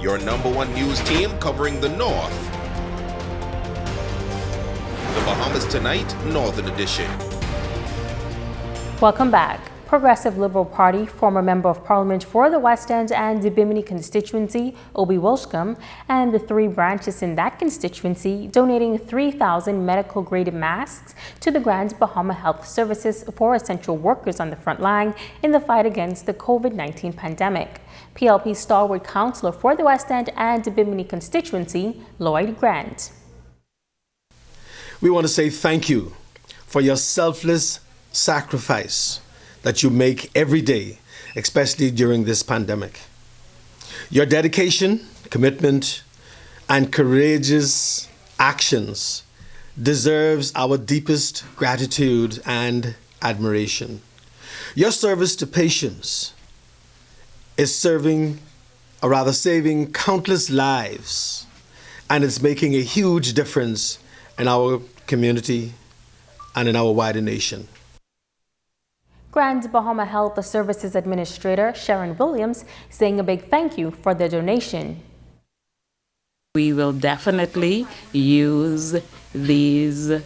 your #1 news team covering the North. The Bahamas Tonight, Northern Edition. Welcome back. Progressive Liberal Party, former Member of Parliament for the West End and the Bimini constituency, Obi Wolscombe, and the 3 branches in that constituency donating 3,000 medical-grade masks to the Grand Bahama Health Services for essential workers on the front line in the fight against the COVID-19 pandemic. PLP stalwart councillor for the West End and the Bimini constituency, Lloyd Grant. We want to say thank you for your selfless sacrifice that you make every day, especially during this pandemic. Your dedication, commitment, and courageous actions deserves our deepest gratitude and admiration. Your service to patients is saving countless lives, and it's making a huge difference in our community and in our wider nation. Grand Bahama Health Services Administrator Sharon Williams saying a big thank you for the donation. We will definitely use these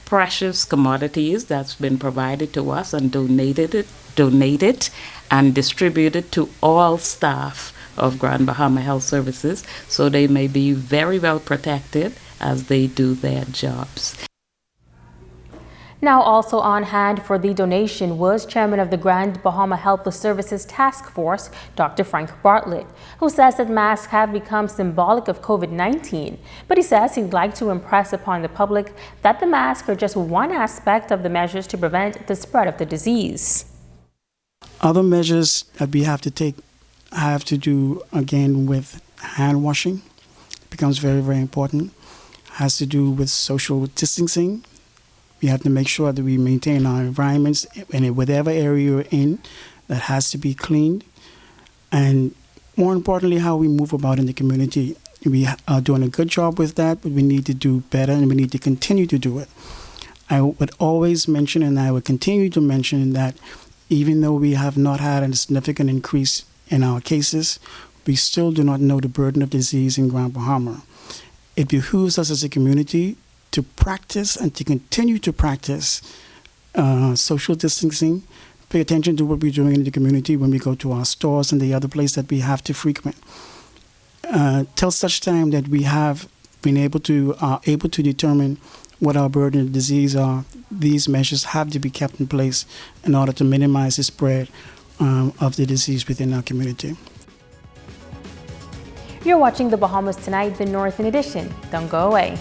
precious commodities that's been provided to us and donated and distributed to all staff of Grand Bahama Health Services so they may be very well protected as they do their jobs. Now also on hand for the donation was Chairman of the Grand Bahama Health Services Task Force, Dr. Frank Bartlett, who says that masks have become symbolic of COVID-19. But he says he'd like to impress upon the public that the masks are just one aspect of the measures to prevent the spread of the disease. Other measures that we have to take have to do again with hand washing. It becomes very, very important. Has to do with social distancing. We have to make sure that we maintain our environments in whatever area you're in that has to be cleaned. And more importantly, how we move about in the community. We are doing a good job with that, but we need to do better and we need to continue to do it. I would always mention, and I would continue to mention, that even though we have not had a significant increase in our cases, we still do not know the burden of disease in Grand Bahama. It behooves us as a community to practice and to continue to practice social distancing, pay attention to what we're doing in the community when we go to our stores and the other place that we have to frequent. Till such time that we have been able to determine what our burden of disease are, these measures have to be kept in place in order to minimize the spread of the disease within our community. You're watching the Bahamas Tonight, the Northern Edition. Don't go away.